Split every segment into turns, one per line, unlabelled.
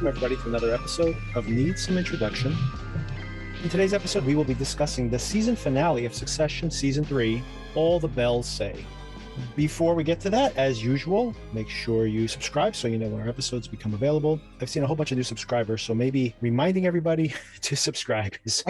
welcome everybody to another episode of Need Some Introduction. In today's episode, we will be discussing the season finale of Succession Season 3, All the Bells Say. Before we get to that, as usual, make sure you subscribe so you know when our episodes become available. I've seen a whole bunch of new subscribers, so maybe reminding everybody to subscribe is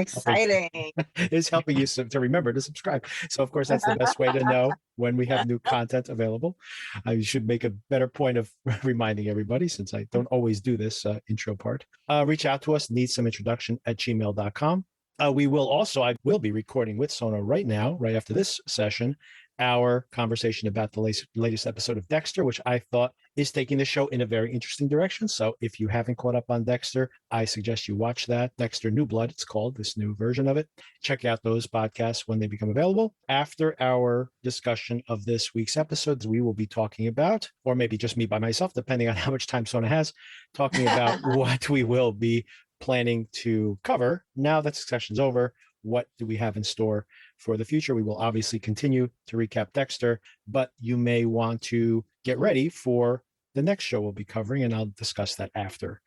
helping you to remember to subscribe. So, of course, that's the best way to know when we have new content available. I should make a better point of reminding everybody, since I don't always do this intro part. Reach out to us, needsomeintroduction@gmail.com. I will be recording with Sona right now, right after this session, our conversation about the latest episode of Dexter, which I thought is taking the show in a very interesting direction. So if you haven't caught up on Dexter, I suggest you watch that. Dexter New Blood, it's called, this new version of it. Check out those podcasts when they become available. After our discussion of this week's episodes, we will be talking about, or maybe just me by myself, depending on how much time Sona has, talking about what we will be planning to cover now that Succession's over. What do we have in store for the future? We will obviously continue to recap Dexter, but you may want to get ready for the next show we'll be covering, and I'll discuss that after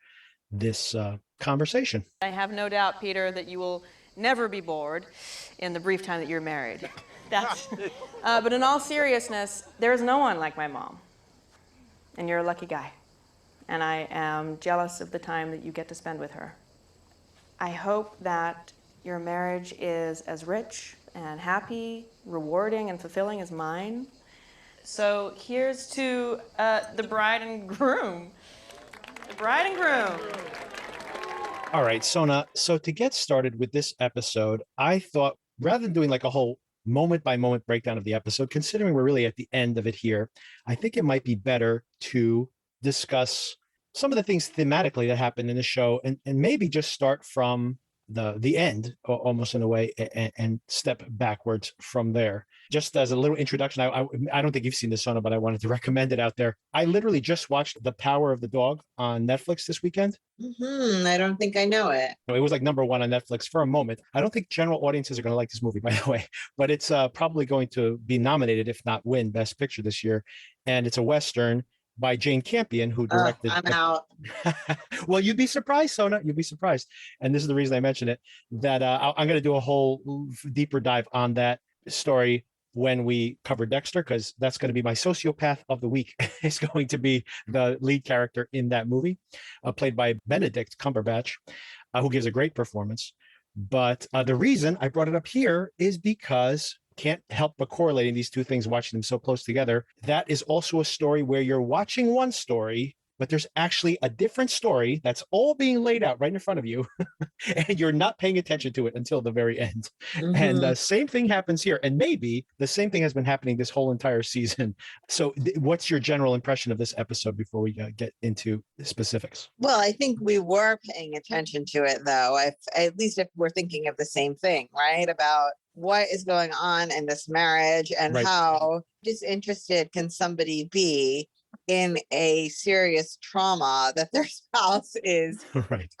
this conversation.
I have no doubt, Peter, that you will never be bored in the brief time that you're married. But in all seriousness, there is no one like my mom, and you're a lucky guy, and I am jealous of the time that you get to spend with her. I hope that your marriage is as rich and happy, rewarding, and fulfilling as mine. So here's to the bride and groom. The bride and groom.
All right, Sona. So to get started with this episode, I thought rather than doing like a whole moment-by-moment breakdown of the episode, considering we're really at the end of it here, I think it might be better to discuss some of the things thematically that happened in the show and maybe just start from the end, almost in a way, and step backwards from there. Just as a little introduction, I don't think you've seen this, Sona, but I wanted to recommend it out there. I literally just watched The Power of the Dog on Netflix this weekend.
I don't think I know it.
It was like number one on Netflix for a moment. I don't think general audiences are going to like this movie, by the way, but it's probably going to be nominated, if not win, Best Picture this year. And it's a Western by Jane Campion, who directed.
I'm out.
Well, you'd be surprised, Sona. You'd be surprised. And this is the reason I mentioned it, that I'm going to do a whole deeper dive on that story when we cover Dexter, because that's going to be my sociopath of the week. Is going to be the lead character in that movie, played by Benedict Cumberbatch, who gives a great performance. But the reason I brought it up here is because can't help but correlating these two things, watching them so close together. That is also a story where you're watching one story, but there's actually a different story that's all being laid out right in front of you, and you're not paying attention to it until the very end. And the same thing happens here, and maybe the same thing has been happening this whole entire season. So what's your general impression of this episode before we get into the specifics?
Well, I think we were paying attention to it, though, at least if we're thinking of the same thing, right? About what is going on in this marriage and how disinterested can somebody be in a serious trauma that their spouse is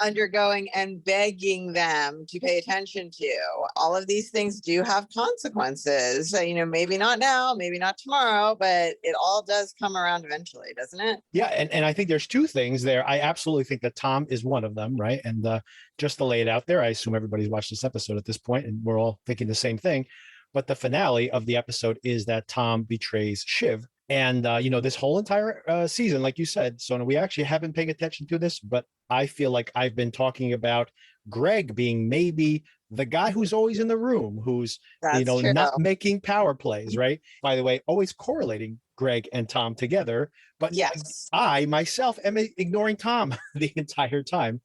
undergoing and begging them to pay attention to. All of these things do have consequences. So, maybe not now, maybe not tomorrow, but it all does come around eventually, doesn't it?
Yeah, and I think there's two things there. I absolutely think that Tom is one of them, right? And just to lay it out there, I assume everybody's watched this episode at this point, and we're all thinking the same thing. But the finale of the episode is that Tom betrays Shiv. And, this whole entire season, like you said, Sona, we actually haven't paid attention to this, but I feel like I've been talking about Greg being maybe the guy who's always in the room, who's,
true.
Not making power plays, right? By the way, always correlating Greg and Tom together. But yes, I myself am ignoring Tom the entire time.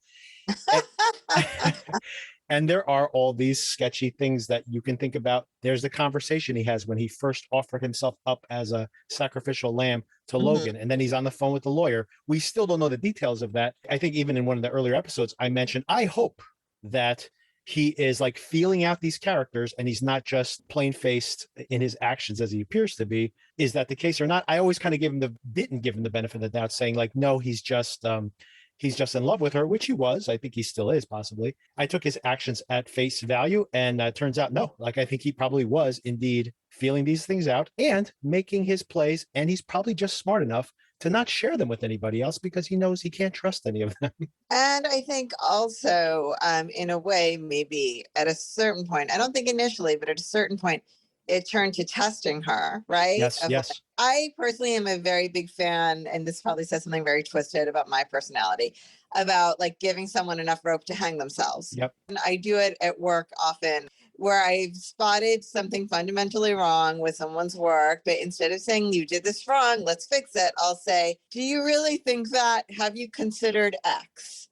And there are all these sketchy things that you can think about. There's the conversation he has when he first offered himself up as a sacrificial lamb to Logan, and then he's on the phone with the lawyer. We still don't know the details of that. I think even in one of the earlier episodes, I mentioned, I hope that he is like feeling out these characters and he's not just plain-faced in his actions as he appears to be. Is that the case or not? I always kind of didn't give him the benefit of the doubt, saying like, no, he's just in love with her, which he was. I think he still is, possibly. I took his actions at face value, and it turns out, no, like I think he probably was indeed feeling these things out and making his plays, and he's probably just smart enough to not share them with anybody else because he knows he can't trust any of them.
And I think also, in a way, maybe at a certain point, I don't think initially, but at a certain point, it turned to testing her, right?
Yes, yes.
Like, I personally am a very big fan, and this probably says something very twisted about my personality, about like giving someone enough rope to hang themselves.
Yep.
And I do it at work often, where I've spotted something fundamentally wrong with someone's work, but instead of saying, you did this wrong, let's fix it, I'll say, do you really think that? Have you considered X?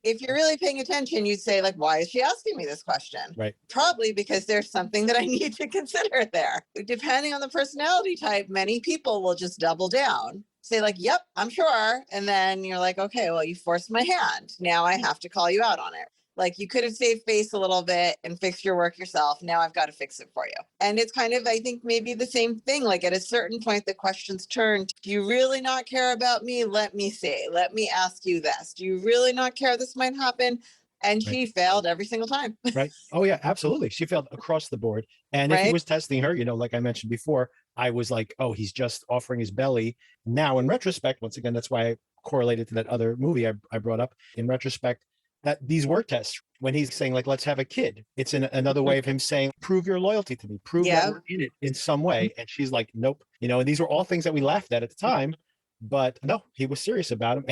If you're really paying attention, you'd say, like, why is she asking me this question?
Right.
Probably because there's something that I need to consider there. Depending on the personality type, many people will just double down, say like, yep, I'm sure. And then you're like, okay, well, you forced my hand. Now I have to call you out on it. Like, you could have saved face a little bit and fixed your work yourself. Now I've got to fix it for you. And it's kind of, I think, maybe the same thing. Like, at a certain point, the questions turn. Do you really not care about me? Let me see. Let me ask you this. Do you really not care this might happen? And she failed every single time.
Right. Oh, yeah, absolutely. She failed across the board. And if he was testing her, like I mentioned before, I was like, oh, he's just offering his belly. Now, in retrospect, once again, that's why I correlated to that other movie I brought up. In retrospect, that these were tests when he's saying, like, let's have a kid. It's another way of him saying, prove your loyalty to me, prove that we're in it in some way. And she's like, nope. And these were all things that we laughed at the time. But no, he was serious about him.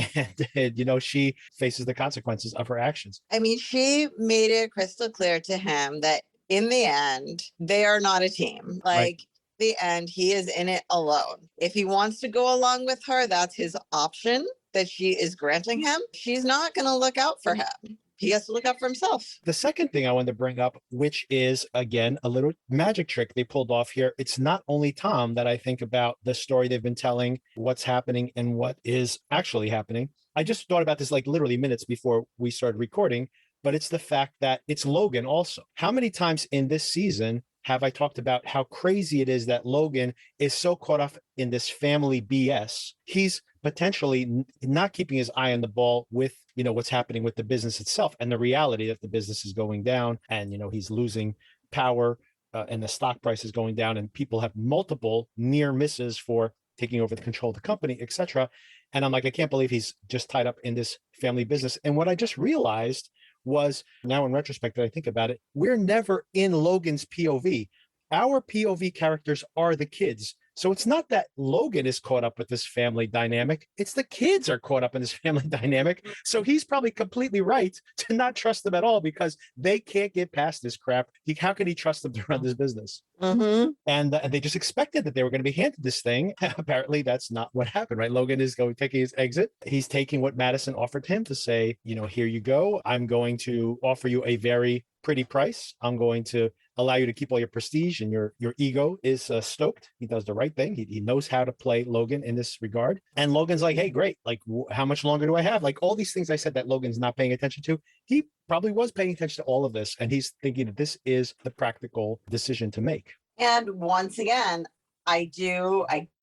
And, she faces the consequences of her actions.
I mean, she made it crystal clear to him that in the end, they are not a team. Like, the end, he is in it alone. If he wants to go along with her, that's his option that she is granting him. She's not going to look out for him. He has to look out for himself.
The second thing I wanted to bring up, which is, again, a little magic trick they pulled off here. It's not only Tom that I think about the story they've been telling, what's happening and what is actually happening. I just thought about this like literally minutes before we started recording, but it's the fact that it's Logan also. How many times in this season have I talked about how crazy it is that Logan is so caught up in this family BS? He's potentially not keeping his eye on the ball with, what's happening with the business itself and the reality that the business is going down and, he's losing power and the stock price is going down and people have multiple near misses for taking over the control of the company, etc. And I'm like, I can't believe he's just tied up in this family business. And what I just realized was, now in retrospect that I think about it, we're never in Logan's POV. Our POV characters are the kids. So it's not that Logan is caught up with this family dynamic. It's the kids are caught up in this family dynamic. So he's probably completely right to not trust them at all because they can't get past this crap. How can he trust them to run this business?
Mm-hmm.
And they just expected that they were going to be handed this thing. Apparently, that's not what happened, right? Logan is taking his exit. He's taking what Matsson offered him to say, here you go. I'm going to offer you a very pretty price. I'm going to allow you to keep all your prestige and your ego is stoked. He does the right thing. He knows how to play Logan in this regard. And Logan's like, hey, great. Like, how much longer do I have? Like all these things I said that Logan's not paying attention to. He probably was paying attention to all of this. And he's thinking that this is the practical decision to make.
And once again, I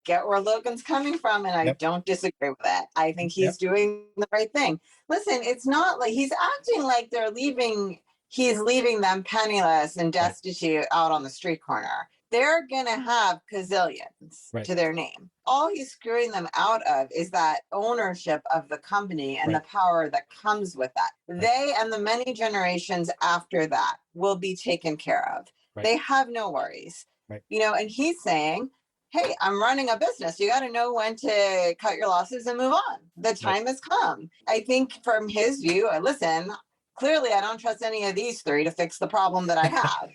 get where Logan's coming from, and I don't disagree with that. I think he's doing the right thing. Listen, it's not like he's acting like he's leaving them penniless and destitute out on the street corner. They're going to have gazillions to their name. All he's screwing them out of is that ownership of the company and the power that comes with that. They and the many generations after that will be taken care of. They have no worries. And he's saying, hey, I'm running a business. You got to know when to cut your losses and move on. The time has come. I think from his view, listen, clearly I don't trust any of these three to fix the problem that I have.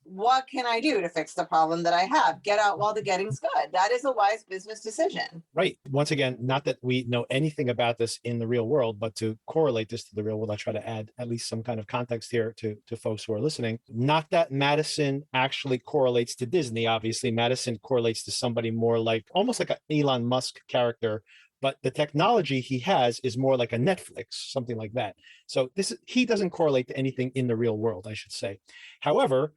What can I do to fix the problem that I have? Get out while the getting's good. That is a wise business decision.
Right. Once again, not that we know anything about this in the real world, but to correlate this to the real world, I try to add at least some kind of context here to folks who are listening. Not that Matsson actually correlates to Disney. Obviously, Matsson correlates to somebody more like almost like an Elon Musk character, but the technology he has is more like a Netflix, something like that. So he doesn't correlate to anything in the real world, I should say. However,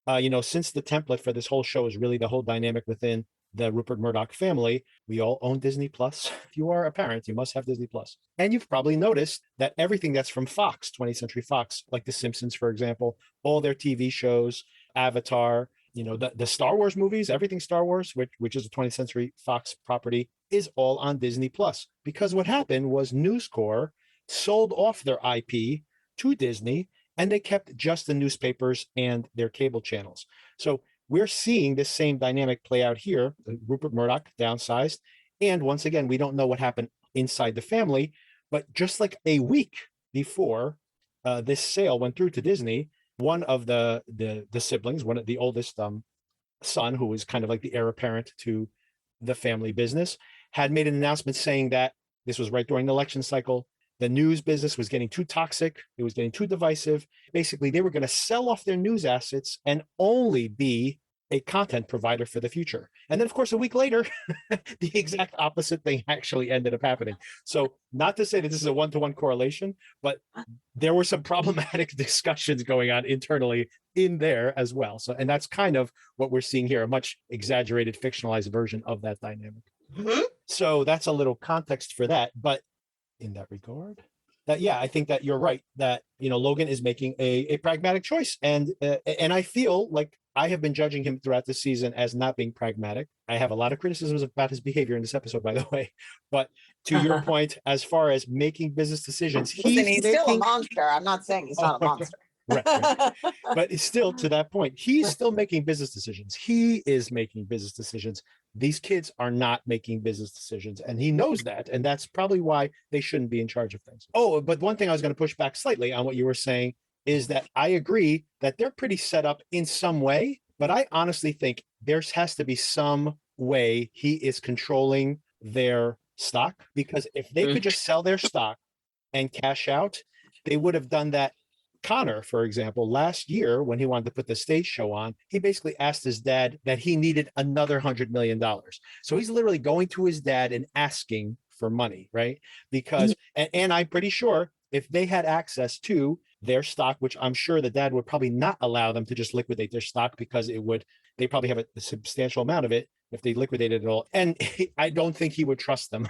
since the template for this whole show is really the whole dynamic within the Rupert Murdoch family, we all own Disney Plus. If you are a parent, you must have Disney Plus. And you've probably noticed that everything that's from Fox, 20th Century Fox, like The Simpsons, for example, all their TV shows, Avatar, the Star Wars movies, everything Star Wars, which is a 20th Century Fox property, is all on Disney Plus. Because what happened was News Corp sold off their IP to Disney, and they kept just the newspapers and their cable channels. So we're seeing this same dynamic play out here. Rupert Murdoch downsized. And once again, we don't know what happened inside the family, but just like a week before this sale went through to Disney, one of the siblings, one of the oldest son, who was kind of like the heir apparent to the family business, had made an announcement saying that this was right during the election cycle. The news business was getting too toxic. It was getting too divisive. Basically, they were going to sell off their news assets and only be a content provider for the future. And then, of course, a week later, the exact opposite thing actually ended up happening. So not to say that this is a one-to-one correlation, but there were some problematic discussions going on internally in there as well. So, and that's kind of what we're seeing here, a much exaggerated, fictionalized version of that dynamic. Mm-hmm. So that's a little context for that. But in that regard, that, yeah, I think that you're right, that, you know, Logan is making a pragmatic choice. And I feel like I have been judging him throughout the season as not being pragmatic. I have a lot of criticisms about his behavior in this episode, by the way. But to your point, as far as making business decisions,
he's still a monster. I'm not saying he's not a monster.
Right. But it's still, to that point, he's still making business decisions. He is making business decisions. These kids are not making business decisions, and he knows that. And that's probably why they shouldn't be in charge of things. Oh, but one thing I was going to push back slightly on what you were saying is that I agree that they're pretty set up in some way, but I honestly think there has to be some way he is controlling their stock, because if they could just sell their stock and cash out, they would have done that. Connor, for example, last year when he wanted to put the stage show on, he basically asked his dad that he needed another $100 million. So he's literally going to his dad and asking for money, right? Because, and I'm pretty sure if they had access to their stock, which I'm sure the dad would probably not allow them to just liquidate their stock, because they probably have a substantial amount of it if they liquidated it all. And I don't think he would trust them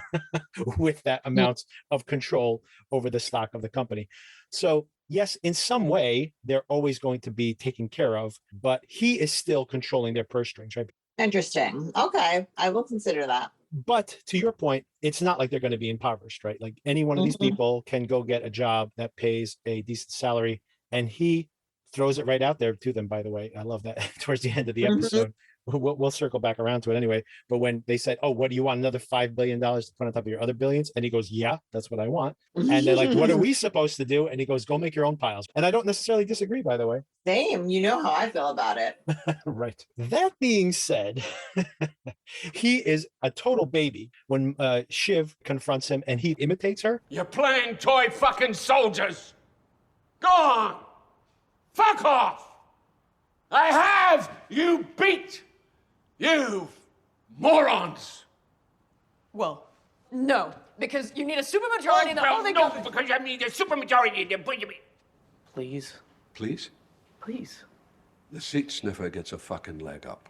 with that amount of control over the stock of the company. So yes, in some way, they're always going to be taken care of, but he is still controlling their purse strings, right?
Interesting. Okay, I will consider that.
But to your point, it's not like they're going to be impoverished, right? Like any one of these people can go get a job that pays a decent salary, and he throws it right out there to them, by the way. I love that. Towards the end of the episode, we'll circle back around to it anyway. But when they said, oh, what do you want, another $5 billion to put on top of your other billions? And he goes, yeah, that's what I want. And they're like, what are we supposed to do? And he goes, go make your own piles. And I don't necessarily disagree, by the way.
Same. You know how I feel about it.
Right. That being said, he is a total baby when Shiv confronts him and he imitates her.
You're playing toy fucking soldiers. Go on. Fuck off. I have you beat. You morons!
Well, no, because you need a supermajority to hold the
no, because I need a supermajority to put you.
Please.
Please?
Please.
The seat sniffer gets a fucking leg up.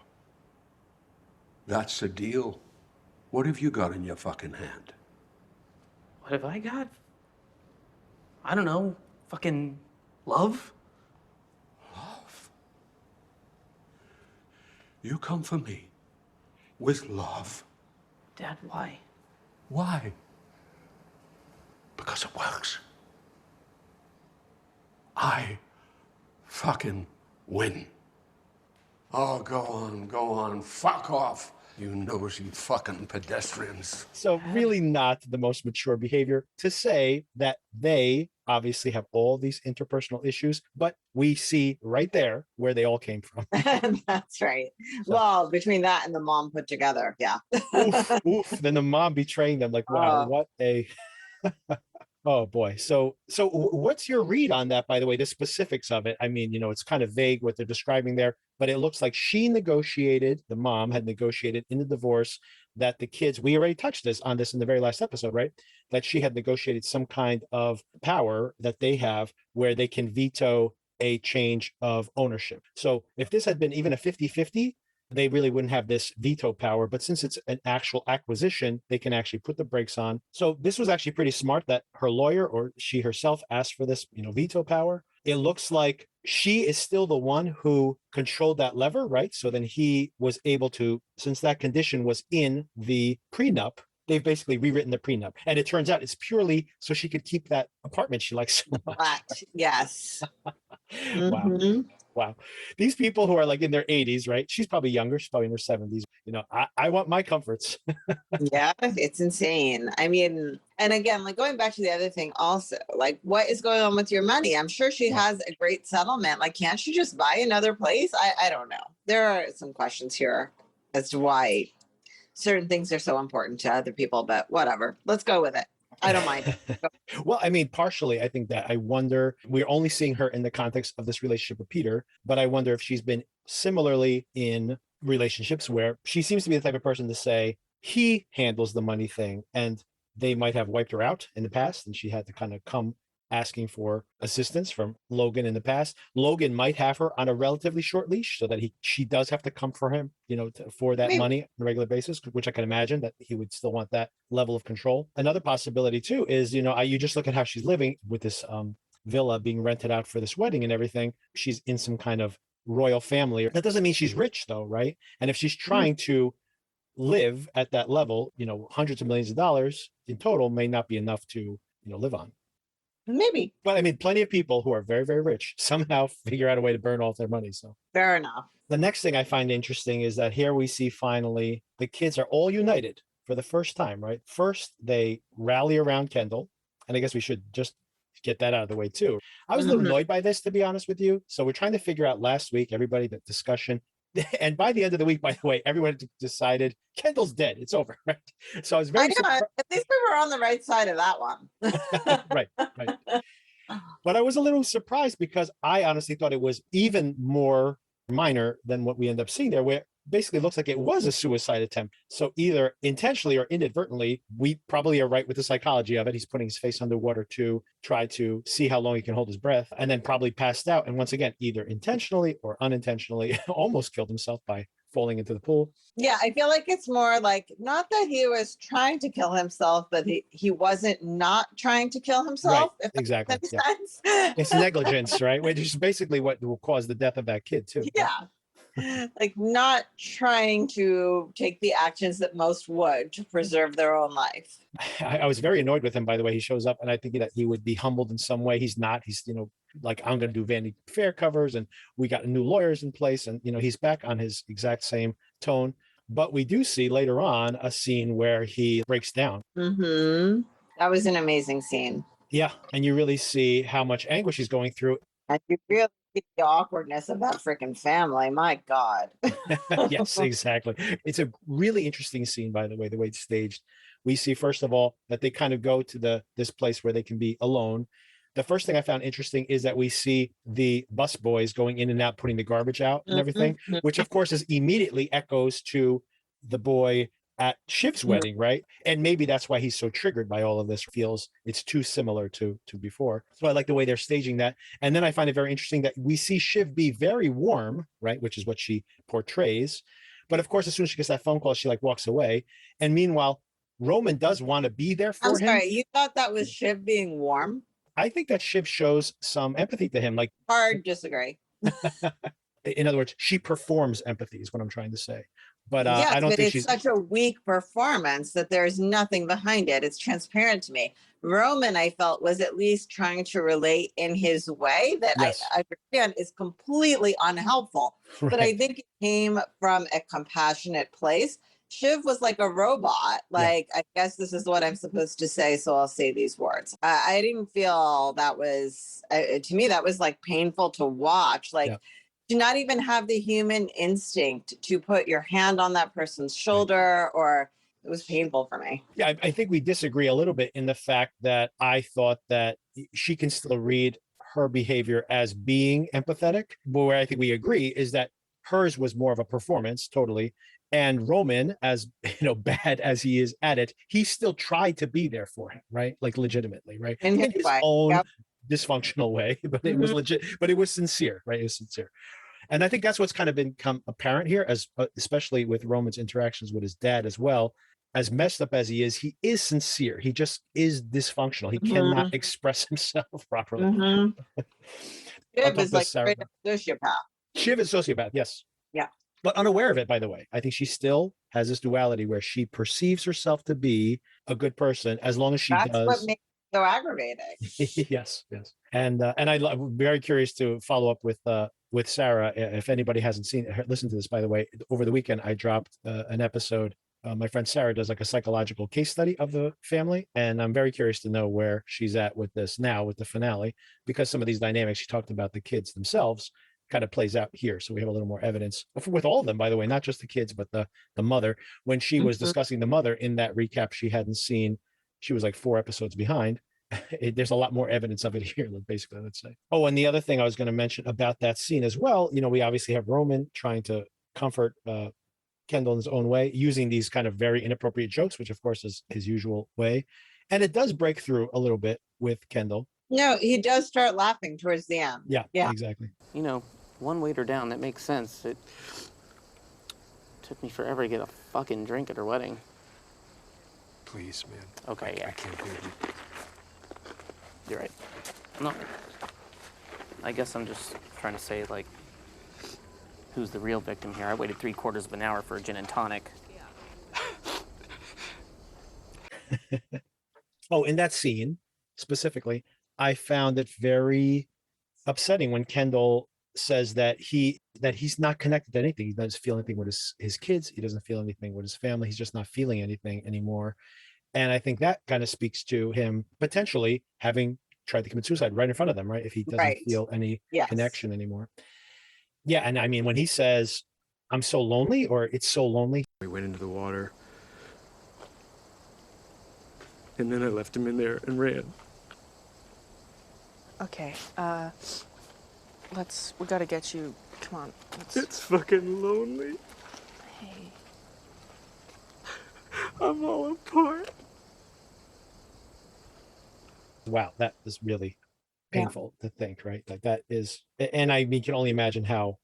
That's the deal. What have you got in your fucking hand?
What have I got? I don't know. Fucking love?
Love? You come for me with love.
Dad, why?
Why? Because it works. I fucking win. Oh, go on, fuck off. You nosy fucking pedestrians.
So really not the most mature behavior to say that they obviously have all these interpersonal issues, but we see right there where they all came from.
That's right. So, well, between that and the mom put together, yeah.
oof. Then the mom betraying them, like, wow, what a... Oh boy. So what's your read on that, by the way, the specifics of it? I mean, you know, it's kind of vague what they're describing there, but it looks like the mom had negotiated in the divorce that the kids, we already touched on this in the very last episode, right? That she had negotiated some kind of power that they have where they can veto a change of ownership. So if this had been even a 50-50, they really wouldn't have this veto power. But since it's an actual acquisition, they can actually put the brakes on. So this was actually pretty smart that her lawyer or she herself asked for this, you know, veto power. It looks like she is still the one who controlled that lever, right? So then he was able to, since that condition was in the prenup, they've basically rewritten the prenup. And it turns out it's purely so she could keep that apartment she likes so much.
Right. Yes.
Wow.
Mhm.
Wow. These people who are like in their 80s, right? She's probably younger. She's probably in her 70s. You know, I want my comforts.
Yeah, it's insane. I mean, and again, like going back to the other thing also, like what is going on with your money? I'm sure she has a great settlement. Like, can't she just buy another place? I don't know. There are some questions here as to why certain things are so important to other people, but whatever. Let's go with it. I don't mind.
Well, I mean, partially, I think that I wonder, we're only seeing her in the context of this relationship with Peter, but I wonder if she's been similarly in relationships where she seems to be the type of person to say he handles the money thing, and they might have wiped her out in the past, and she had to kind of come asking for assistance from Logan in the past. Logan might have her on a relatively short leash so that she does have to come for him, you know, for that money on a regular basis, which I can imagine that he would still want that level of control. Another possibility too is, you know, you just look at how she's living with this villa being rented out for this wedding and everything. She's in some kind of royal family. That doesn't mean she's rich though, right? And if she's trying to live at that level, you know, hundreds of millions of dollars in total may not be enough to, you know, live on.
Maybe.
But I mean, plenty of people who are very, very rich somehow figure out a way to burn all their money. So
Fair enough.
the next thing I find interesting is that here we see finally the kids are all united for the first time, right? First, they rally around Kendall. And I guess we should just get that out of the way too. I was a little annoyed by this, to be honest with you. So we're trying to figure out last week, everybody, the discussion. And by the end of the week, by the way, everyone decided Kendall's dead. It's over, right? So I was very surprised.
At least we were on the right side of that one.
Right. But I was a little surprised because I honestly thought it was even more minor than what we end up seeing there, where basically looks like it was a suicide attempt. So either intentionally or inadvertently, we probably are right with the psychology of it. He's putting his face underwater to try to see how long he can hold his breath, and then probably passed out. And once again, either intentionally or unintentionally, almost killed himself by falling into the pool.
Yeah, I feel like it's more like not that he was trying to kill himself, but he wasn't not trying to kill himself.
Right, exactly.
Yeah.
It's negligence, right? Which is basically what will cause the death of that kid too.
Yeah. Like not trying to take the actions that most would to preserve their own life.
I was very annoyed with him, by the way. He shows up and I think that he would be humbled in some way. He's not. He's, you know, like, I'm going to do Vanity Fair covers and we got new lawyers in place, and, you know, he's back on his exact same tone. But we do see later on a scene where he breaks down.
Mm-hmm. That was an amazing scene.
Yeah. And you really see how much anguish he's going through.
And you really see the awkwardness of that freaking family. My God.
Yes, exactly. It's a really interesting scene, by the way it's staged. We see, first of all, that they kind of go to this place where they can be alone. The first thing I found interesting is that we see the bus boys going in and out, putting the garbage out and everything, which of course is immediately echoes to the boy at Shiv's wedding, right? And maybe that's why he's so triggered by all of this, feels it's too similar to before. So I like the way they're staging that. And then I find it very interesting that we see Shiv be very warm, right? Which is what she portrays. But of course, as soon as she gets that phone call, she like walks away. And meanwhile, Roman does want to be there for him.
I'm sorry, you thought that was Shiv being warm?
I think that Shiv shows some empathy to him. Like,
hard disagree.
In other words, she performs empathy is what I'm trying to say. But
yes,
I don't
but
think
it's such a weak performance that there's nothing behind it. It's transparent to me. Roman, I felt, was at least trying to relate in his way that
Yes.
I understand is completely unhelpful.
Right.
But I think it came from a compassionate place. Shiv was like a robot. Like, I guess this is what I'm supposed to say, so I'll say these words. I didn't feel that was, to me, that was like painful to watch. Like, to not even have the human instinct to put your hand on that person's shoulder, or it was painful for me.
Yeah, I think we disagree a little bit in the fact that I thought that she can still read her behavior as being empathetic. But where I think we agree is that hers was more of a performance, totally. And Roman, as bad as he is at it, he still tried to be there for him, right? Like legitimately, right?
In his way.
Own dysfunctional way, but it was legit, but it was sincere, right? It was sincere. And I think that's what's kind of become apparent here, as especially with Roman's interactions with his dad as well. As messed up as he is sincere. He just is dysfunctional. He cannot express himself properly.
Shiv is like a sociopath.
Shiv is sociopath, yes.
Yeah.
But unaware of it, by the way. I think she still has this duality where she perceives herself to be a good person as long as she
That's what
does.
makes it so aggravating.
Yes. And I'm very curious to follow up with Sarah. If anybody hasn't listened to this, by the way, over the weekend, I dropped an episode. My friend Sarah does like a psychological case study of the family. And I'm very curious to know where she's at with this now with the finale, because some of these dynamics she talked about the kids themselves kind of plays out here. So we have a little more evidence with all of them, by the way, not just the kids, but the mother. When she was discussing the mother in that recap, she hadn't seen, she was like 4 episodes behind. There's a lot more evidence of it here, basically, let's say. Oh, and the other thing I was going to mention about that scene as well, we obviously have Roman trying to comfort Kendall in his own way, using these kind of very inappropriate jokes, which of course is his usual way. And it does break through a little bit with Kendall.
No, he does start laughing towards the end.
Yeah, exactly.
One waiter down, that makes sense. It took me forever to get a fucking drink at her wedding.
Please, man.
Okay, yeah.
I can't do it.
You're right. No. I guess I'm just trying to say, like, who's the real victim here? I waited 3/4 of an hour for a gin and tonic.
Oh, in that scene, specifically, I found it very upsetting when Kendall says that he's not connected to anything. He doesn't feel anything with his kids. He doesn't feel anything with his family. He's just not feeling anything anymore. And I think that kind of speaks to him potentially having tried to commit suicide right in front of them, right? If he doesn't feel any connection anymore. Yeah, and I mean, when he says, I'm so lonely, or it's so lonely.
We went into the water. And then I left him in there and ran.
Okay, we gotta get you, come on.
It's fucking lonely.
Hey.
I'm all apart.
Wow, that is really painful to think, right? Like that is, and I mean, can only imagine how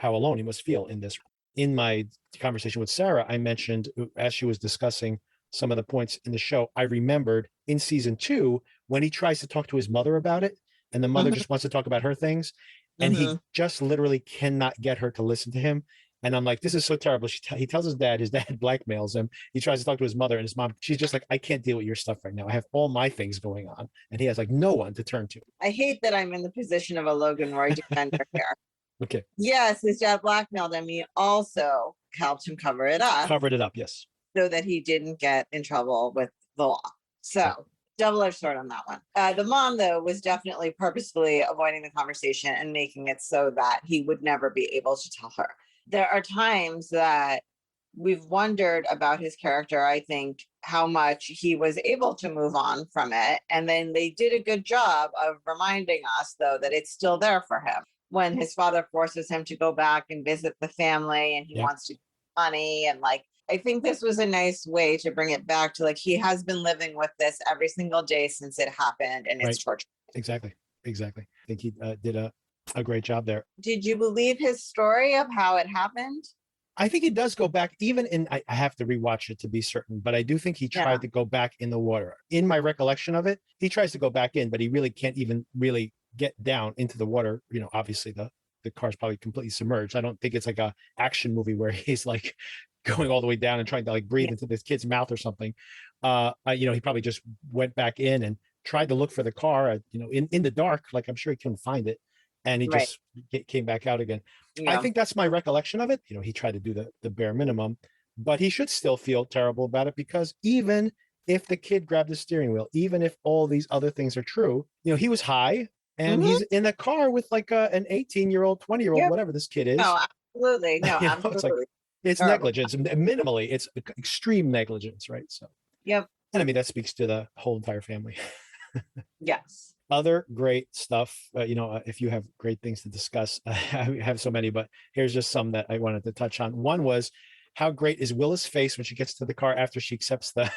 alone he must feel in this. In my conversation with Sarah, I mentioned, as she was discussing some of the points in the show, I remembered in season 2 when he tries to talk to his mother about it, and the mother just wants to talk about her things, and he just literally cannot get her to listen to him. And I'm like, this is so terrible. He tells his dad blackmails him. He tries to talk to his mother, and his mom, she's just like, I can't deal with your stuff right now. I have all my things going on. And he has like no one to turn to.
I hate that I'm in the position of a Logan Roy defender here.
Okay.
Yes, his dad blackmailed him. He also helped him cover it up.
Covered it up, yes.
So that he didn't get in trouble with the law. So double-edged sword on that one. The mom, though, was definitely purposefully avoiding the conversation and making it so that he would never be able to tell her. There are times that we've wondered about his character, I think, how much he was able to move on from it. And then they did a good job of reminding us, though, that it's still there for him. When his father forces him to go back and visit the family and he wants to get money. And like, I think this was a nice way to bring it back to like, he has been living with this every single day since it happened, and it's torture.
Exactly. I think he did a great job there.
Did you believe his story of how it happened?
I think he does go back, even in, I have to rewatch it to be certain, but I do think he tried to go back in the water. In my recollection of it, he tries to go back in, but he really can't even really get down into the water. Obviously the car's probably completely submerged. I don't think it's like a action movie where he's like going all the way down and trying to like breathe into this kid's mouth or something. He probably just went back in and tried to look for the car, in the dark, like I'm sure he couldn't find it. And he just came back out again. Yeah. I think that's my recollection of it. He tried to do the bare minimum, but he should still feel terrible about it, because even if the kid grabbed the steering wheel, even if all these other things are true, he was high and he's in a car with like an 18-year-old, 20-year-old, whatever this kid is.
No, absolutely. No, absolutely.
It's negligence. Minimally, it's extreme negligence, right? So, and I mean, that speaks to the whole entire family.
Yes.
Other great stuff, if you have great things to discuss, I have so many, but here's just some that I wanted to touch on. One was, how great is Willa's face when she gets to the car after she accepts the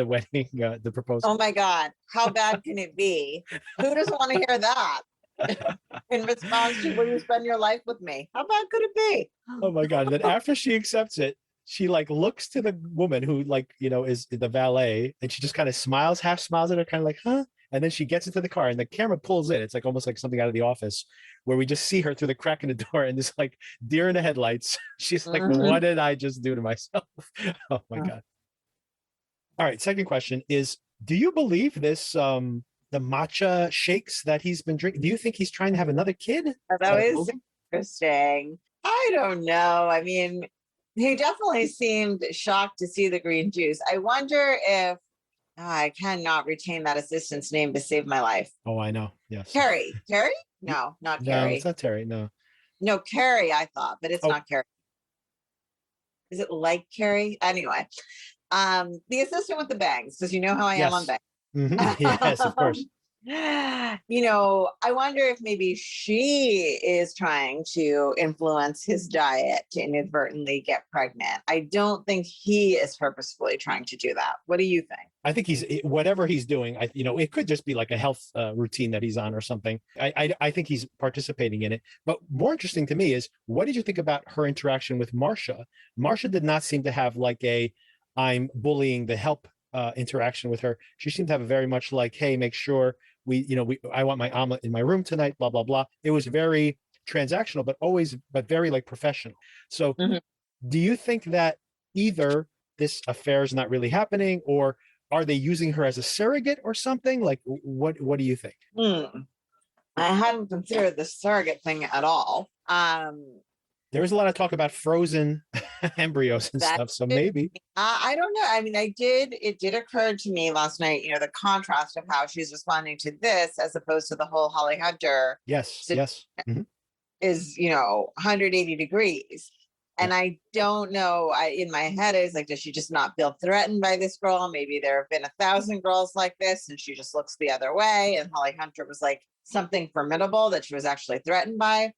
wedding, the proposal?
Oh my God. How bad can it be? Who doesn't want to hear that? In response to, will you spend your life with me? How bad could it be?
Oh my God. And then after she accepts it, she like looks to the woman who is the valet, and she just kind of smiles, half smiles at her, kind of like, huh? And then she gets into the car and the camera pulls in. It's like almost like something out of The Office where we just see her through the crack in the door and this like deer in the headlights. She's like, what did I just do to myself? Oh my God. All right. Second question is, do you believe this, the matcha shakes that he's been drinking? Do you think he's trying to have another kid?
That is interesting. I don't know. I mean, he definitely seemed shocked to see the green juice. I wonder if I cannot retain that assistant's name to save my life.
Oh, I know. Yes.
Carrie. Carrie? No, not
No,
Carrie.
it's not Terry. No.
No, Carrie, I thought, but it's
Oh.
not Carrie. Is it like Carrie? Anyway, the assistant with the bangs, because you know how I am on bangs.
Yes, of course.
You know, I wonder if maybe she is trying to influence his diet to inadvertently get pregnant. I don't think he is purposefully trying to do that. What do you think?
I think whatever he's doing, it could just be like a health routine that he's on or something. I think he's participating in it. But more interesting to me is, what did you think about her interaction with Marcia? Marcia did not seem to have like I'm bullying the help interaction with her. She seemed to have a very much like, hey, make sure I want my omelet in my room tonight, blah, blah, blah. It was very transactional, but very like professional. So do you think that either this affair is not really happening, or are they using her as a surrogate or something? Like, what do you think?
I hadn't considered the surrogate thing at all.
There is a lot of talk about frozen embryos and stuff, so maybe.
I don't know. I mean, it did occur to me last night, the contrast of how she's responding to this as opposed to the whole Holly Hunter.
Yes.
Is, 180 degrees. And I don't know, in my head, I was like, does she just not feel threatened by this girl? Maybe there have been 1,000 girls like this and she just looks the other way. And Holly Hunter was like something formidable that she was actually threatened by.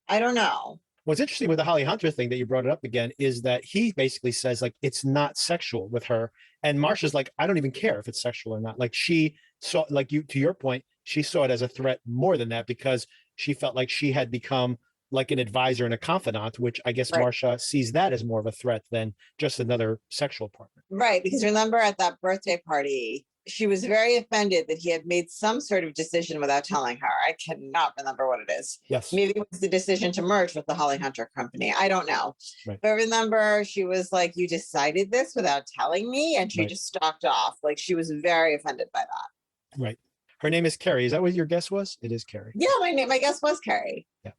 I don't know.
What's interesting with the Holly Hunter thing that you brought it up again is that he basically says like it's not sexual with her, and Marcia's like, I don't even care if it's sexual or not. Like she saw, like to your point, she saw it as a threat more than that because she felt like she had become like an advisor and a confidant, which I guess Marcia sees that as more of a threat than just another sexual partner.
Right, because remember at that birthday party, she was very offended that he had made some sort of decision without telling her. I cannot remember what it is.
Yes.
Maybe it was the decision to merge with the Holly Hunter company. I don't know.
Right.
But remember, she was like, you decided this without telling me? And she just stalked off. Like, she was very offended by that.
Right. Her name is Carrie. Is that what your guess was? It is Carrie.
Yeah, my guess was Carrie.
Yeah.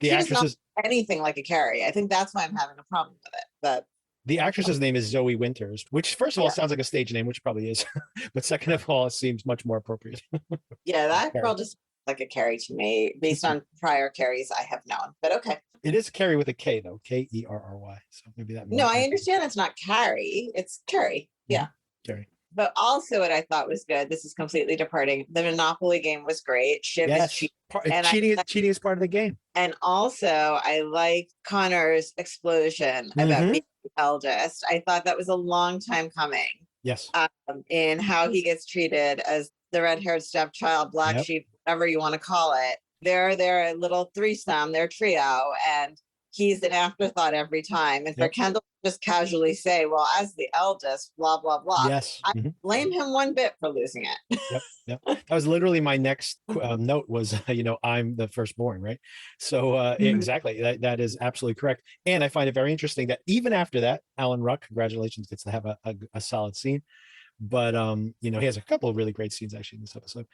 The actress is anything like a Carrie. I think that's why I'm having a problem with it. But
the actress's name is Zoe Winters, which first of all sounds like a stage name, which probably is, but second of all, it seems much more appropriate.
Yeah, that girl just like a Carrie to me, based on prior Carries I have known. But okay.
It is Carrie with a K though, Kerry. So maybe that.
No, I understand it's not Carrie, it's Carrie. Yeah,
Carrie.
But also, what I thought was good. This is completely departing. The Monopoly game was great. Shiv is cheating.
Cheating is part of the game.
And also, I like Connor's explosion about being the eldest. I thought that was a long time coming.
Yes.
In how he gets treated as the red-haired stepchild, black sheep, whatever you want to call it. They're a little threesome, they're trio, and he's an afterthought every time. And for Kendall to just casually say, well, as the eldest, blah, blah, blah.
Yes.
I blame him one bit for losing it.
Yep. That was literally my next note was, I'm the firstborn, right? So exactly, that is absolutely correct. And I find it very interesting that even after that, Alan Ruck, congratulations, gets to have a solid scene. But he has a couple of really great scenes actually in this episode.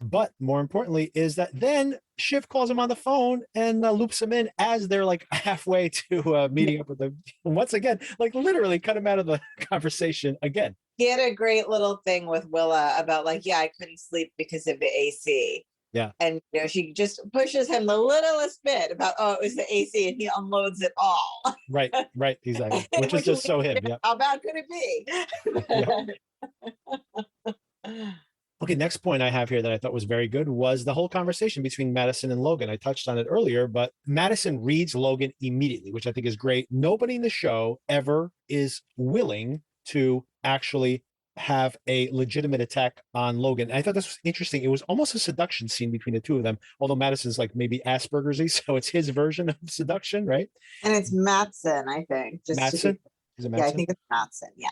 But more importantly is that then Shiv calls him on the phone and loops him in as they're like halfway to meeting up with them once again, like literally cut him out of the conversation again.
He had a great little thing with Willa about like, I couldn't sleep because of the AC.
Yeah.
And she just pushes him the littlest bit about, it was the AC, and he unloads it all.
Right, exactly. Which is just so him. Yeah.
How bad could it be?
Okay, next point I have here that I thought was very good was the whole conversation between Matsson and Logan. I touched on it earlier, but Matsson reads Logan immediately, which I think is great. Nobody in the show ever is willing to actually have a legitimate attack on Logan. And I thought this was interesting. It was almost a seduction scene between the two of them, although Madison's like maybe Asperger's-y, so it's his version of seduction, right?
And it's Matsson, I think.
Matsson? Is it Matsson?
Yeah, I think it's Matsson, yeah.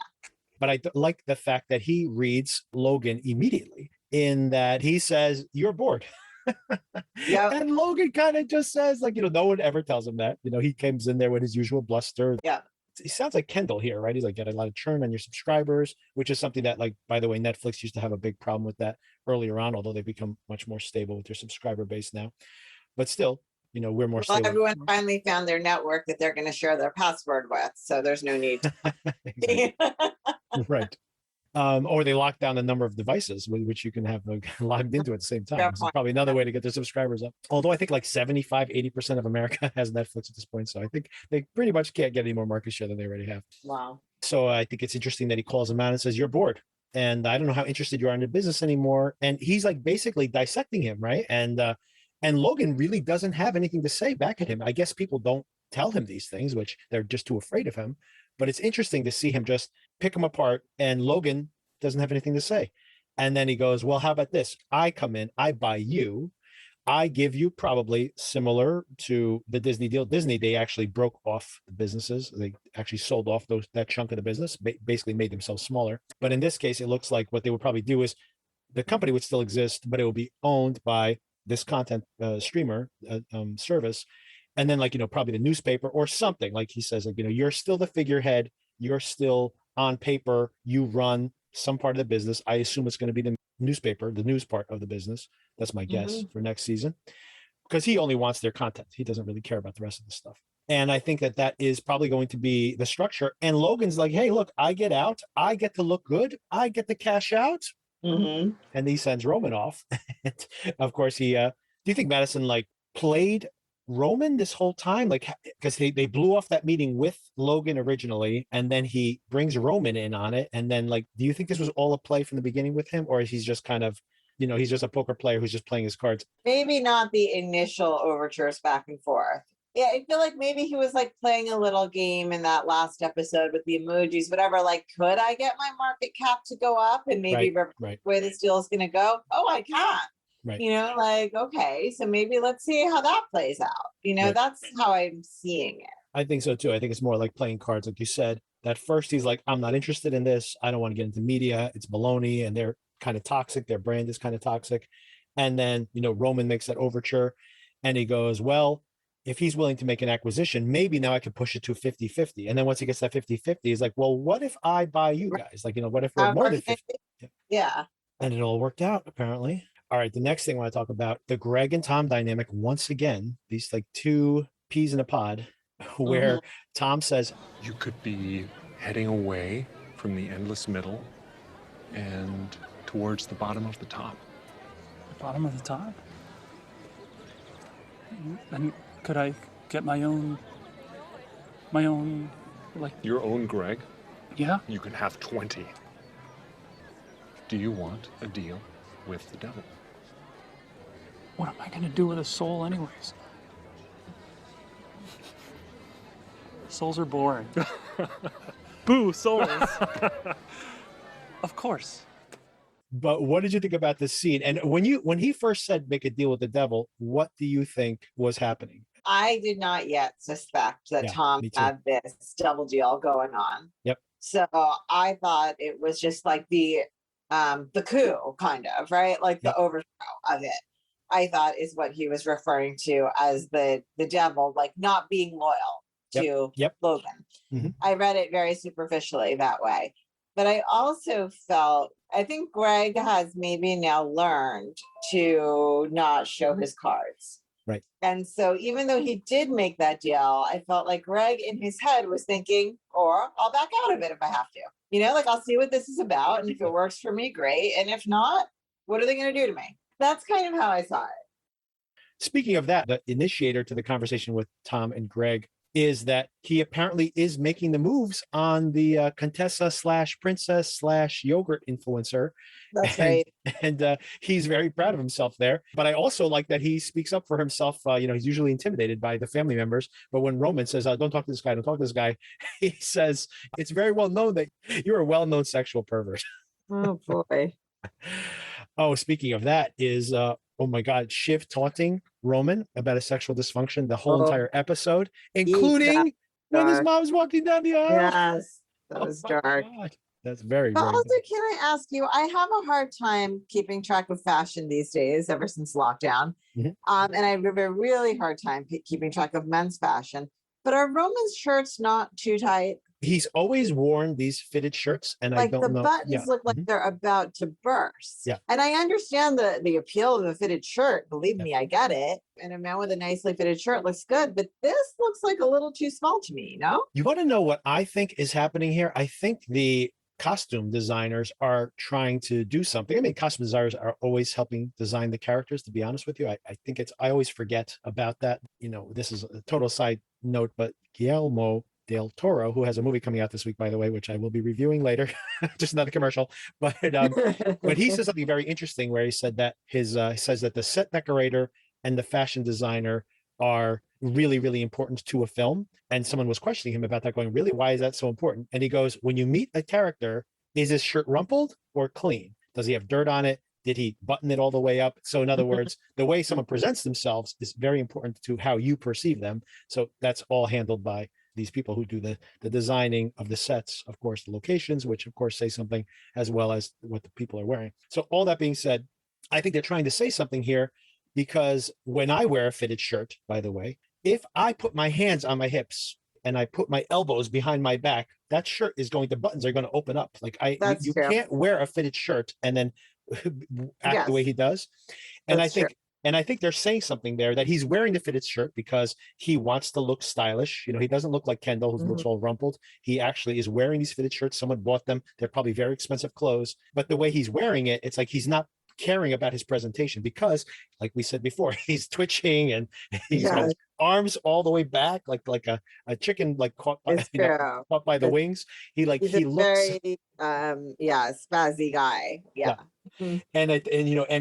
But I like the fact that he reads Logan immediately. in that he says, "You're bored."
Yep.
And Logan kind of just says, like, no one ever tells him that. He comes in there with his usual bluster.
Yeah.
He sounds like Kendall here, right? He's like, get a lot of churn on your subscribers, which is something that, like, by the way, Netflix used to have a big problem with that earlier on, although they've become much more stable with their subscriber base now. But still, we're more
Well,
stable.
everyone finally found their network that they're going to share their password with, so there's no need.
Right. Or they lock down the number of devices with which you can have logged into at the same time. This is probably another way to get their subscribers up. Although I think like 75-80% of America has Netflix at this point. So I think they pretty much can't get any more market share than they already have.
Wow.
So I think it's interesting that he calls him out and says, "You're bored. And I don't know how interested you are in the business anymore." And he's like basically dissecting him, right? And Logan really doesn't have anything to say back at him. I guess people don't tell him these things, which they're just too afraid of him. But it's interesting to see him just pick him apart, and Logan doesn't have anything to say. And then he goes, "Well, how about this? I come in, I buy you, I give you," probably similar to the Disney deal. Disney, they actually broke off the businesses. They actually sold off that chunk of the business, basically made themselves smaller. But in this case, it looks like what they would probably do is the company would still exist, but it will be owned by this content streamer service. And then, like, probably the newspaper or something. Like he says, like, you're still the figurehead. You're still on paper. You run some part of the business. I assume it's going to be the newspaper, the news part of the business. That's my guess for next season, because he only wants their content. He doesn't really care about the rest of the stuff. And I think that is probably going to be the structure. And Logan's like, "Hey, look, I get out. I get to look good. I get to cash out." And he sends Roman off. And of course, do you think Matsson like played Roman this whole time? Like, because they blew off that meeting with Logan originally, and then he brings Roman in on it. And then, like, do you think this was all a play from the beginning with him, or he's just kind of, he's just a poker player who's just playing his cards?
Maybe not the initial overtures back and forth. Yeah, I feel like maybe he was like playing a little game in that last episode with the emojis, whatever. Like, could I get my market cap to go up? And maybe
right.
where this deal is going to go? Oh, I can.
Right.
Like, okay, so maybe let's see how that plays out.
Right.
That's how I'm seeing it.
I think so too. I think it's more like playing cards. Like you said, that first he's like, "I'm not interested in this. I don't want to get into media. It's baloney, and they're kind of toxic. Their brand is kind of toxic." And then, Roman makes that overture, and he goes, "Well, if he's willing to make an acquisition, maybe now I can push it to 50-50. And then once he gets that 50-50, he's like, "Well, what if I buy you guys? Like, what if we're more than 50?
Yeah.
And it all worked out, apparently. All right. The next thing I want to talk about, the Greg and Tom dynamic. Once again, these like two peas in a pod, where Tom says,
"You could be heading away from the endless middle and towards the bottom of the top."
The bottom of the top? And could I get my own, like...
Your own Greg?
Yeah?
You can have 20. Do you want a deal with the devil?
What am I going to do with a soul anyways? Souls are boring. Boo, souls. Of course.
But what did you think about this scene? And when he first said make a deal with the devil, what do you think was happening?
I did not yet suspect that Tom had this double deal going on.
Yep.
So I thought it was just like the coup, kind of, right? Like the overthrow of it. I thought is what he was referring to as the devil, like not being loyal to Logan. I read it very superficially that way. But I also felt, I think Greg has maybe now learned to not show his cards.
Right.
And so even though he did make that deal, I felt like Greg in his head was thinking, or I'll back out of it if I have to. Like I'll see what this is about. And if it works for me, great. And if not, what are they going to do to me? That's kind of how I saw it.
Speaking of that, the initiator to the conversation with Tom and Greg is that he apparently is making the moves on the Contessa/Princess/Yogurt influencer.
That's right.
And he's very proud of himself there. But I also like that he speaks up for himself. He's usually intimidated by the family members. But when Roman says, "Don't talk to this guy, don't talk to this guy," he says, "It's very well known that you're a well-known sexual pervert."
Oh, boy.
Oh, speaking of that is, oh my God, Shiv taunting Roman about a sexual dysfunction the whole entire episode, including when his mom's walking down the aisle.
Yes, that was dark.
That's very,
But
very
also,
good.
can I ask you, I have a hard time keeping track of fashion these days ever since lockdown.
Mhm.
And I have a really hard time keeping track of men's fashion. But are Roman's shirts not too tight?
He's always worn these fitted shirts, and I
Like the
don't know.
buttons
Yeah.
look like
Mhm.
they're about to burst.
Yeah.
And I understand the appeal of a fitted shirt. Believe
Yeah.
me, I get it. And a man with a nicely fitted shirt looks good, but this looks like a little too small to me, no?
You want to know what I think is happening here? I think the costume designers are trying to do something. I mean, costume designers are always helping design the characters, to be honest with you. I think I always forget about that. You know, this is a total side note, but Guillermo del Toro, who has a movie coming out this week, by the way, which I will be reviewing later, just another commercial. But he said something very interesting where he said that he says that the set decorator and the fashion designer are really, really important to a film. And someone was questioning him about that, going, really, why is that so important? And he goes, when you meet a character, is his shirt rumpled or clean? Does he have dirt on it? Did he button it all the way up? So in other words, the way someone presents themselves is very important to how you perceive them. So that's all handled by these people who do the designing of the sets, of course, the locations, which of course say something, as well as what the people are wearing. So all that being said, I think they're trying to say something here, because when I wear a fitted shirt, by the way, if I put my hands on my hips and I put my elbows behind my back, that shirt is going to, buttons are going to open up. Like
That's
you
true.
can't wear a fitted shirt and then act the way
Yes,
he does. And
that's true.
I think they're saying something there, that he's wearing the fitted shirt because he wants to look stylish. You know, he doesn't look like Kendall, who looks all rumpled. He actually is wearing these fitted shirts. Someone bought them. They're probably very expensive clothes, but the way he's wearing it, it's like he's not caring about his presentation, because like we said before, he's twitching and he's got
Yeah,
his arms all the way back, like a chicken, like caught by,
it's true.
caught by the
It's-
wings.
He's
He
a
looks,
very spazzy guy. Yeah. Mhm.
and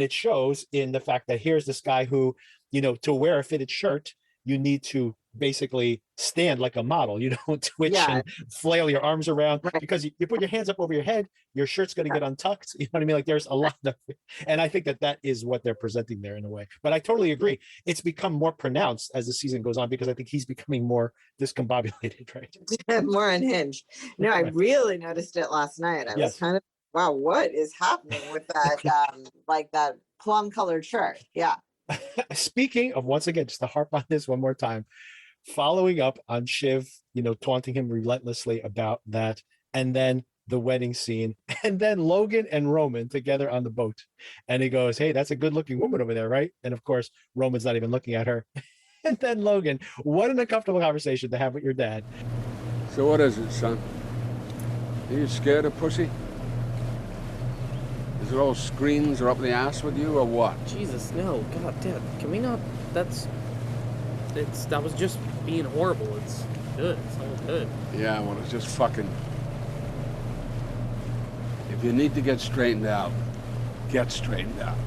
it shows in the fact that here's this guy who, to wear a fitted shirt, you need to basically stand like a model. You don't twitch
Yeah,
and flail your arms around,
right.
because you put your hands up over your head, your shirt's going to get untucked. You know what I mean? Like there's a lot of, and I think that is what they're presenting there in a way. But I totally agree. It's become more pronounced as the season goes on, because I think he's becoming more discombobulated, right?
More unhinged. No, I really noticed it last night. I was
Yes.
kind of, wow, what is happening with that like that plum colored shirt? Yeah.
Speaking of, once again, just to harp on this one more time, following up on Shiv, taunting him relentlessly about that, and then the wedding scene, and then Logan and Roman together on the boat. And he goes, hey, that's a good looking woman over there, right? And of course, Roman's not even looking at her. And then Logan, what an uncomfortable conversation to have with your dad.
So what is it, son? Are you scared of pussy? Is it all screens or up the ass with you, or what?
Jesus, no. God, Dad, can we not? That was just being horrible. It's good. It's all good.
Yeah, well, it's just fucking... If you need to get straightened out, get straightened out,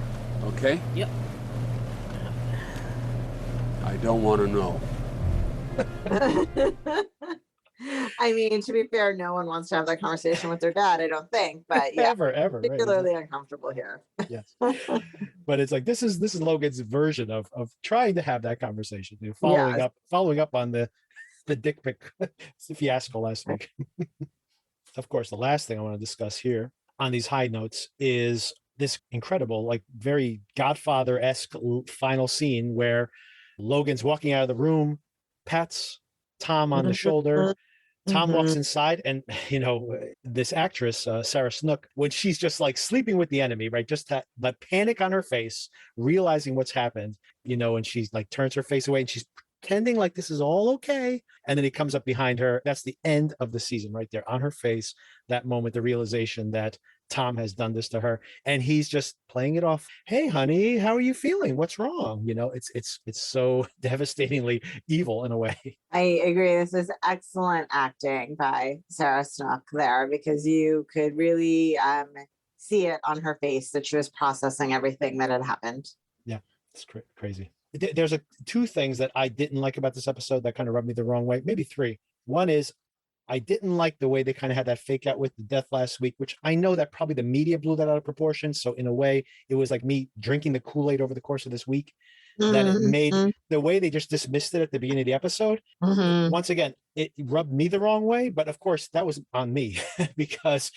okay?
Yep.
I don't want to know.
I mean, to be fair, no one wants to have that conversation with their dad, I don't think. But yeah,
ever, right?
particularly uncomfortable here.
Yes. But it's like this is Logan's version of trying to have that conversation, following up on the dick pic fiasco last week. Of course, the last thing I want to discuss here on these high notes is this incredible, like very Godfather-esque final scene where Logan's walking out of the room, pats Tom on the shoulder. Tom walks inside, and this actress, Sarah Snook, when she's just like sleeping with the enemy, right? Just that panic on her face, realizing what's happened, and she's like turns her face away and she's pretending like this is all okay. And then he comes up behind her. That's the end of the season right there on her face. That moment, the realization that Tom has done this to her, and he's just playing it off. Hey, honey, how are you feeling? What's wrong? It's so devastatingly evil in a way.
I agree. This is excellent acting by Sarah Snook there, because you could really see it on her face that she was processing everything that had happened.
Yeah, it's crazy. There's two things that I didn't like about this episode that kind of rubbed me the wrong way. Maybe three. One is I didn't like the way they kind of had that fake out with the death last week, which I know that probably the media blew that out of proportion. So in a way, it was like me drinking the Kool-Aid over the course of this week. that it made
Mhm.
the way they just dismissed it at the beginning of the episode.
Mhm.
Once again, it rubbed me the wrong way, but of course that was on me because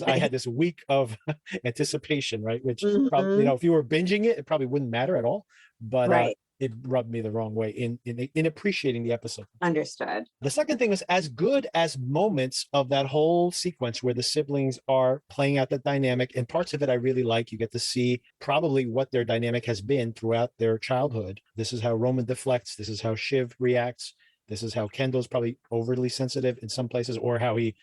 I had this week of anticipation, right? Which probably,
Mhm.
if you were binging it, it probably wouldn't matter at all. But
Right.
it rubbed me the wrong way in appreciating the episode.
Understood.
The second thing is, as good as moments of that whole sequence where the siblings are playing out the dynamic, and parts of it I really like. You get to see probably what their dynamic has been throughout their childhood. This is how Roman deflects. This is how Shiv reacts. This is how Kendall's probably overly sensitive in some places, or how he,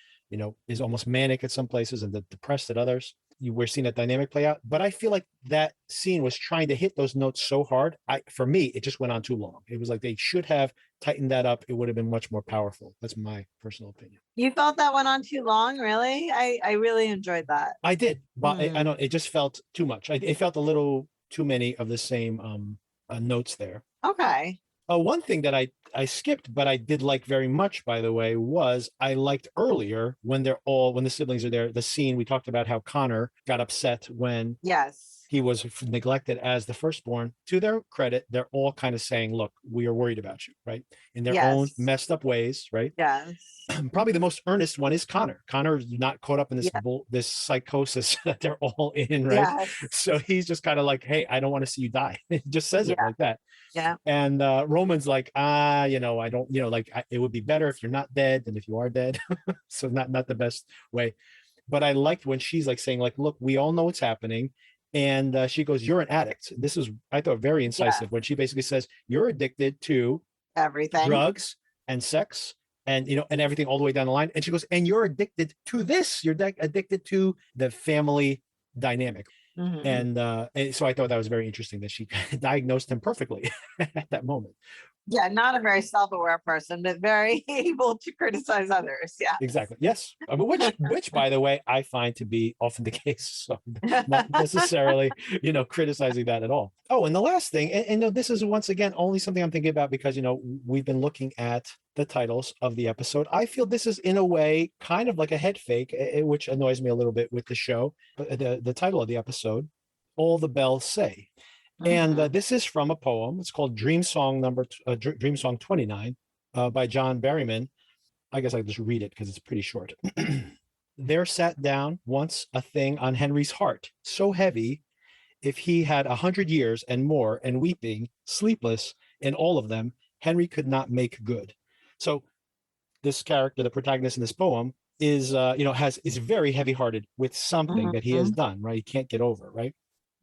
is almost manic at some places and depressed at others. We're seeing that dynamic play out, but I feel like that scene was trying to hit those notes so hard. For me, it just went on too long. It was like they should have tightened that up. It would have been much more powerful. That's my personal opinion.
You felt that went on too long, really? I really enjoyed that.
I did, but I don't. It just felt too much. It felt a little too many of the same notes there.
Okay.
One thing that I skipped, but I did like very much, by the way, was I liked earlier when the siblings are there, the scene we talked about how Connor got upset when
Yes.
he was neglected as the firstborn. To their credit, they're all kind of saying, look, we are worried about you, right? In their own
Yes.
messed up ways, right?
Yes.
Probably the most earnest one is Connor. Connor's not caught up in this
Yeah.
this psychosis that they're all in, right?
Yes.
So he's just kind of like, hey, I don't want to see you die. He just says it like that.
Yeah.
And Roman's like, I don't, it would be better if you're not dead than if you are dead. So not the best way. But I liked when she's like saying, like, look, we all know what's happening. And she goes, you're an addict. This is, I thought, very incisive when she basically says, you're addicted to
Everything.
drugs and sex and, and everything all the way down the line. And she goes, and you're addicted to this. You're addicted to the family dynamic.
Mhm.
And so I thought that was very interesting that she diagnosed him perfectly at that moment.
Yeah, not a very self-aware person, but very able to criticize others. Yeah.
Exactly. Yes. Which, by the way, I find to be often the case. So not necessarily, criticizing that at all. Oh, and the last thing, and this is once again only something I'm thinking about because, we've been looking at the titles of the episode. I feel this is in a way kind of like a head fake, which annoys me a little bit with the show. But the title of the episode, All the Bells Say. And this is from a poem. It's called Dream Song 29 by John Berryman. I guess I just read it because it's pretty short. There sat down once a thing on Henry's heart, so heavy, if he had 100 years and more, and weeping, sleepless, in all of them, Henry could not make good. So this character, the protagonist in this poem, is is very heavy-hearted with something that he has done, right? He can't get over, right?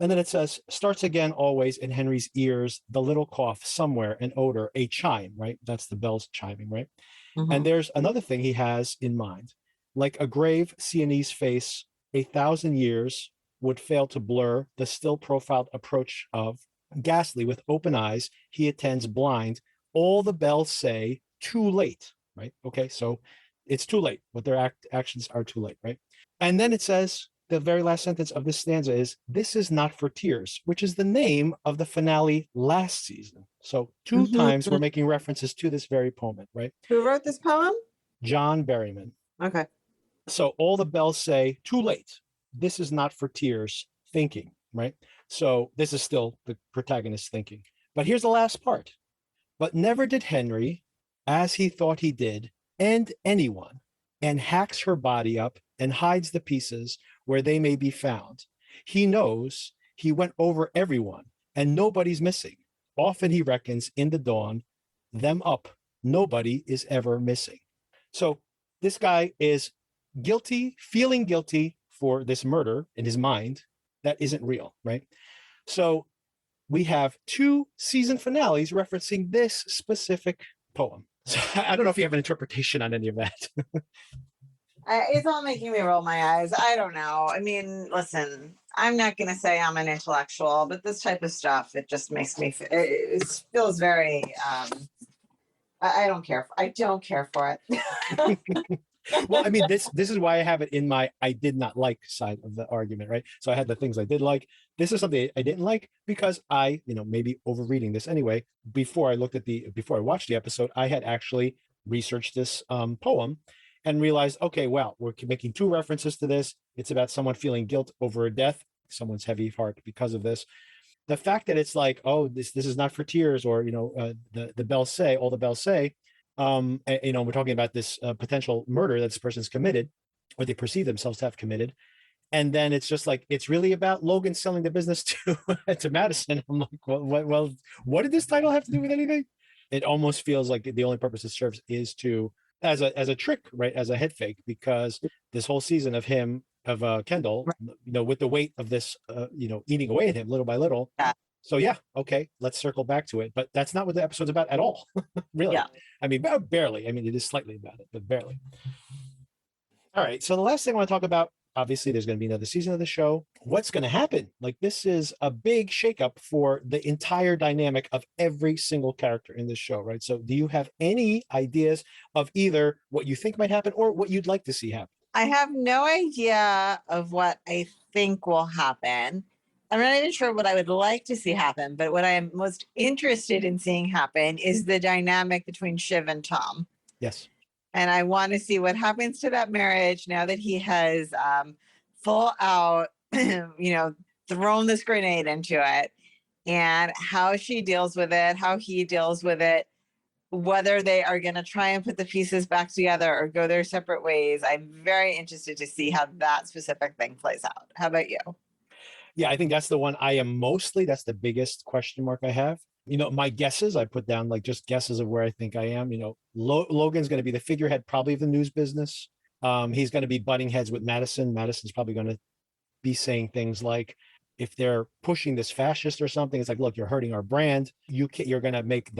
And then it says, starts again always in Henry's ears, the little cough somewhere, an odor, a chime, right? That's the bells chiming, right? And there's another thing he has in mind. Like a grave Sienese face, 1,000 years would fail to blur the still profiled approach of, ghastly with open eyes, he attends blind. All the bells say, too late, right? Okay, so it's too late, but their actions are too late, right? And then it says, the very last sentence of this stanza is, this is not for tears, which is the name of the finale last season. So two times we're making references to this very poem, right?
Who wrote this poem?
John Berryman.
Okay.
So all the bells say, too late. This is not for tears, thinking, right? So this is still the protagonist thinking. But here's the last part. But never did Henry, as he thought he did, end anyone, and hacks her body up and hides the pieces where they may be found. He knows he went over everyone, and nobody's missing. Often he reckons in the dawn, them up, nobody is ever missing. So this guy is guilty, feeling guilty for this murder in his mind that isn't real, right? So we have two season finales referencing this specific poem. So I don't know if you have an interpretation on any of that.
It's all making me roll my eyes. I don't know. I mean, listen, I'm not going to say I'm an intellectual, but this type of stuff, it just makes me, it feels very, I don't care. I don't care for it.
Well, I mean, this is why I have it in my I did not like side of the argument, right? So I had the things I did like. This is something I didn't like because I, maybe overreading this anyway. Before I watched the episode, I had actually researched this poem and realized, okay, wow, we're making two references to this. It's about someone feeling guilt over a death, someone's heavy heart because of this. the fact that it's like, oh, this is not for tears, or the bells say, all the bells say, we're talking about this potential murder that this person's committed, or they perceive themselves to have committed. And then it's just like, it's really about Logan selling the business to to Matsson. I'm like, well, what did this title have to do with anything? It almost feels like the only purpose it serves is to, as a trick, right, as a head fake, because this whole season of Kendall, with the weight of this, eating away at him little by little.
Yeah.
So yeah, okay, let's circle back to it. But that's not what the episode's about at all, really.
Yeah.
I mean, barely. I mean, it is slightly about it, but barely. All right, so the last thing I want to talk about, obviously, there's going to be another season of the show. What's going to happen? Like, this is a big shakeup for the entire dynamic of every single character in this show, right? So do you have any ideas of either what you think might happen or what you'd like to see happen?
I have no idea of what I think will happen. I'm not even sure what I would like to see happen, but what I am most interested in seeing happen is the dynamic between Shiv and Tom.
Yes.
And I want to see what happens to that marriage now that he has full out, thrown this grenade into it, and how she deals with it, how he deals with it, whether they are going to try and put the pieces back together or go their separate ways. I'm very interested to see how that specific thing plays out. How about you?
Yeah, I think that's the one that's the biggest question mark I have. My guesses, I put down like just guesses of where I think I am. Logan's going to be the figurehead probably of the news business. He's going to be butting heads with Matsson. Madison's probably going to be saying things like, if they're pushing this fascist or something, it's like, look, you're hurting our brand. You're going to make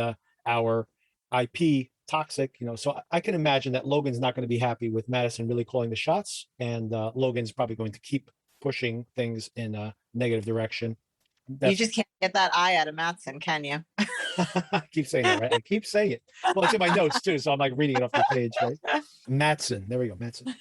our IP toxic. So I can imagine that Logan's not going to be happy with Matsson really calling the shots, and Logan's probably going to keep pushing things in a negative direction.
You just can't get that eye out of Matsson, can you?
I keep saying that, right? I keep saying it. Well, it's in my notes too, so I'm like reading it off the page, right? Matsson. There we go, Matsson.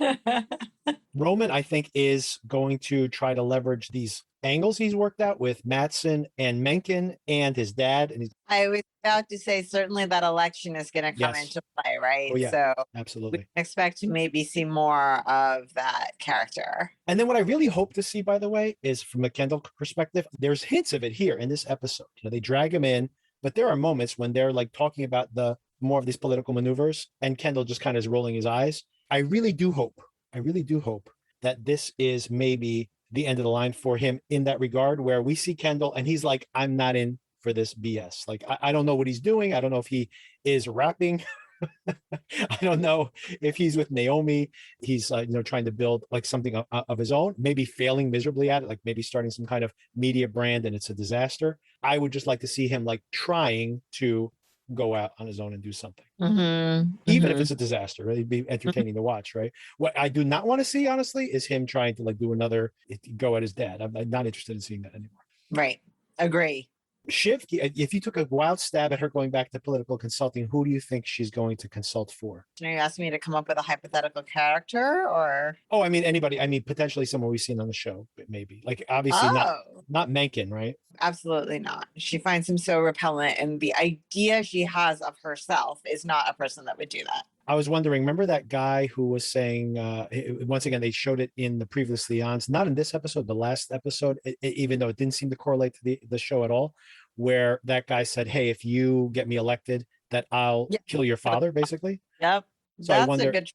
Roman, I think, is going to try to leverage these angles he's worked out with Matsson and Mencken and his dad. And
I was about to say, certainly that election is going to come into play, right?
Oh, yeah,
so
absolutely.
We expect to maybe see more of that character.
And then what I really hope to see, by the way, is from a Kendall perspective, there's hints of it here in this episode. They drag him in, but there are moments when they're like talking about more of these political maneuvers, and Kendall just kind of is rolling his eyes. I really do hope that this is maybe the end of the line for him in that regard, where we see Kendall and he's like, I'm not in for this BS. Like, I don't know what he's doing. I don't know if he is rapping. I don't know if he's with Naomi. He's trying to build like something of his own, maybe failing miserably at it, like maybe starting some kind of media brand and it's a disaster. I would just like to see him like trying to go out on his own and do something, even if it's a disaster. Right? It'd be entertaining to watch, right? What I do not want to see, honestly, is him trying to like do another go at his dad. I'm not interested in seeing that anymore.
Right. Agree.
Shiv, if you took a wild stab at her going back to political consulting, who do you think she's going to consult for?
Are you asking me to come up with a hypothetical character, or?
Oh, I mean, anybody. I mean, potentially someone we've seen on the show, but maybe. Like, obviously not Mencken, right?
Absolutely not. She finds him so repellent, and the idea she has of herself is not a person that would do that.
I was wondering, remember that guy who was saying, once again, they showed it in the previously ons, not in this episode, the last episode, even though it didn't seem to correlate to the show at all, where that guy said, hey, if you get me elected, that I'll kill your father, basically.
Yep.
So
that's
I wonder,
a good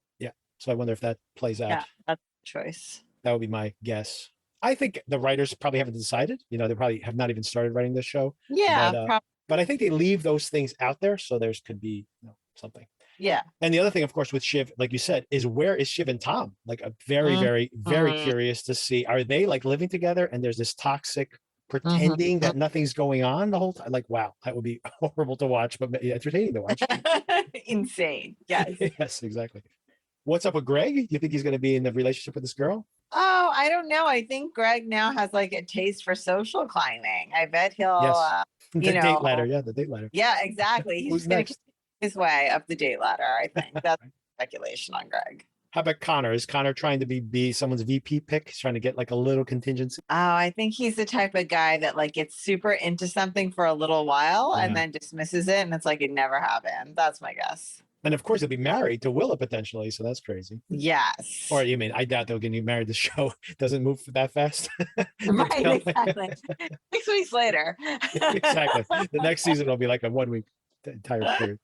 so I wonder if that plays out.
Yeah, that's a choice.
That would be my guess. I think the writers probably haven't decided. They probably have not even started writing this show.
Yeah.
But I think they leave those things out there, so there's could be something.
Yeah.
And the other thing, of course, with Shiv, like you said, is where is Shiv and Tom? Like, I'm very, very, very curious to see, are they like living together and there's this toxic pretending that nothing's going on the whole time? Like, wow, that would be horrible to watch, but entertaining to watch.
Insane. Yes.
Yes, exactly. What's up with Greg? You think he's going to be in the relationship with this girl?
Oh, I don't know. I think Greg now has like a taste for social climbing. I bet he'll,
the date ladder. Yeah, the date ladder.
Yeah, exactly. He's
Who's
going to
next?
his way up the date ladder, I think. That's speculation on Greg.
How about Connor? Is Connor trying to be someone's VP pick? He's trying to get like a little contingency?
Oh, I think he's the type of guy that like gets super into something for a little while and then dismisses it, and it's like it never happened. That's my guess.
And of course, they'll be married to Willa potentially. So that's crazy.
Yes.
Or you mean, I doubt they'll get married. The show doesn't move that fast.
Right, exactly. 6 weeks later.
Exactly. The next season will be like a 1 week entire period.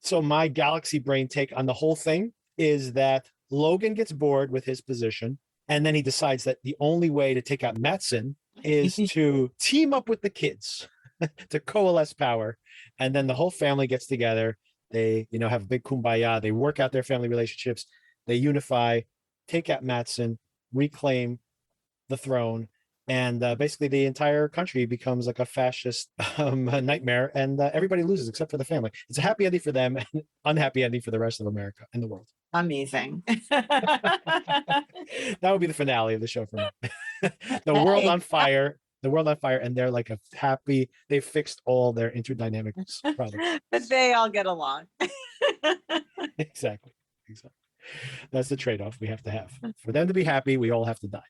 So my galaxy brain take on the whole thing is that Logan gets bored with his position, and then he decides that the only way to take out Matsson is to team up with the kids to coalesce power. And then the whole family gets together. They, have a big kumbaya. They work out their family relationships. They unify, take out Matsson, reclaim the throne, and basically the entire country becomes like a fascist nightmare, and everybody loses except for the family. It's a happy ending for them and unhappy ending for the rest of America and the world.
Amazing.
That would be the finale of the show for me. The world on fire. The world on fire, and they're like a happy. They fixed all their interdynamic problems.
But they all get along.
Exactly. That's the trade-off we have to have. For them to be happy, we all have to die.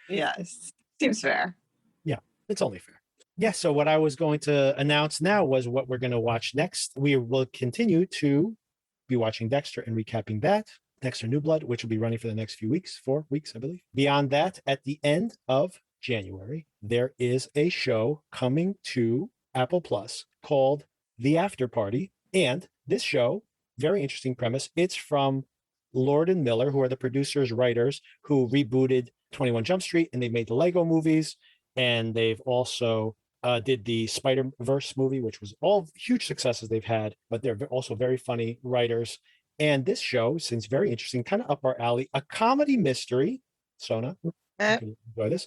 Yes, seems fair.
Yeah, it's only fair. Yeah, so what I was going to announce now was what we're going to watch next. We will continue to be watching Dexter and recapping that. Dexter New Blood, which will be running for the next few weeks, 4 weeks, I believe. Beyond that, at the end of January, there is a show coming to Apple Plus called The After Party. And this show, very interesting premise. It's from Lord and Miller, who are the producers, writers, who rebooted 21 Jump Street, and they made the Lego movies. And they've also did the Spider-Verse movie, which was all huge successes they've had, but they're also very funny writers. And this show seems very interesting, kind of up our alley, a comedy mystery. Sona, you can enjoy this.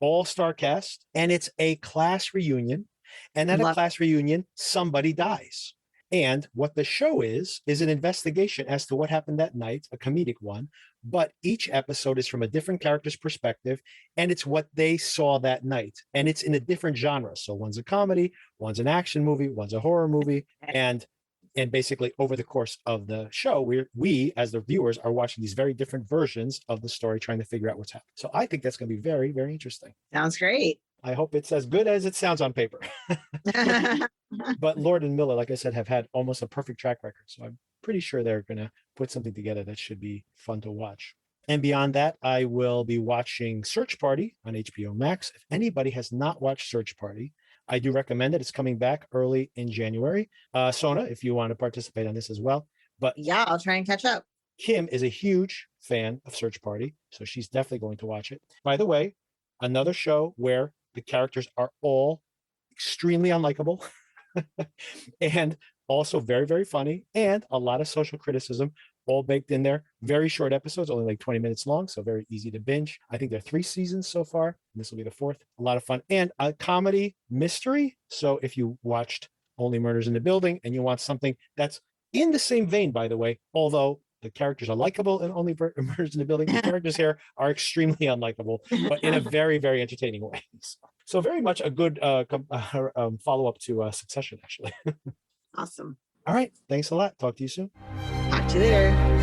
All-star cast, and it's a class reunion. And at a class reunion, somebody dies. And what the show is an investigation as to what happened that night, a comedic one. But each episode is from a different character's perspective, and it's what they saw that night. And it's in a different genre. So one's a comedy, one's an action movie, one's a horror movie. And basically over the course of the show, we as the viewers are watching these very different versions of the story, trying to figure out what's happening. So I think that's going to be very, very interesting.
Sounds great.
I hope it's as good as it sounds on paper. But Lord and Miller, like I said, have had almost a perfect track record. So I'm pretty sure they're going to put something together that should be fun to watch. And beyond that, I will be watching Search Party on HBO Max. If anybody has not watched Search Party, I do recommend it. It's coming back early in January. Sona, if you want to participate on this as well. But
yeah, I'll try and catch up.
Kim is a huge fan of Search Party, so she's definitely going to watch it. By the way, another show where the characters are all extremely unlikable and also very, very funny, and a lot of social criticism all baked in there. Very short episodes, only like 20 minutes long, so very easy to binge. I think there are 3 seasons so far. This will be the 4th. A lot of fun. And a comedy mystery. So if you watched Only Murders in the Building and you want something that's in the same vein, by the way, although the characters are likable in Only Murders in the Building, the characters here are extremely unlikable, but in a very, very entertaining way. So very much a good follow-up to Succession, actually.
Awesome.
All right. Thanks a lot. Talk to you soon.
Talk to you later.